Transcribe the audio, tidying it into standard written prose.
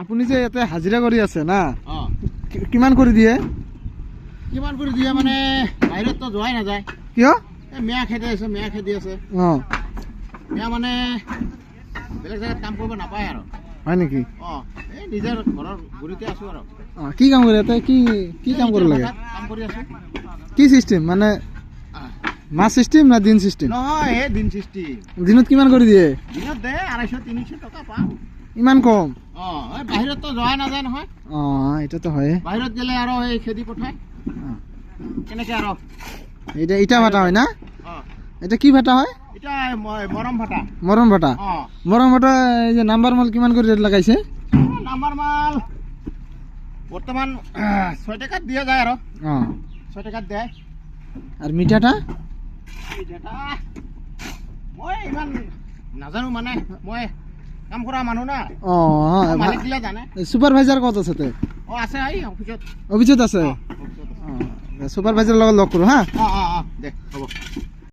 আপুনি যে ইয়াতে হাজিৰা কৰি আছে না কিমান কৰি দিয়ে মানে বাহিৰততো যোৱাই নাযায় কিয় মেয়া খেদি আছে মেয়া মানে বেলেগ জেগাত কাম কৰিব নাপায় আৰু হয় নেকি এই নিজৰ ঘৰৰ গুৰিতে আছো আৰু কি কাম কৰে ইয়াতে কি কাম কৰিব লাগে কাম কৰি আছো কি চিষ্টেম মানে মাছ চিষ্টেম না দিন চিষ্টেম নহয় এই দিন চিষ্টেম দিনত কিমান কৰি দিয়ে দিনত দে 250-300 টকা পাওঁ ইমান কম বাহিৰততো যোৱাই নাযায় নহয় এটাতো হয় বাহিৰত গেলে আৰু এই খেদি পঠায় কেনেকে আৰু এটা ইটা ভাটা হয় না এটা কি ভাটা হয় এটা মৰম ভাটা মৰম ভাটা এই যে নাম্বাৰ মাল কিমান কৰি ৰেট লগাইছে নাম্বাৰ মাল বৰ্তমান 6 টাকাত দিয়া যায় আৰু 6 টাকাত দিয়ে আৰ মিঠাটা মই ইমান নাজানো মানে মই কাম কৰা মানুহ না মালিক দিলে জানে সুপারভাইজার কত আছে তে আছে এই অফিসত আছে সুপারভাইজার লগত লগ কৰো হা দে হ'ব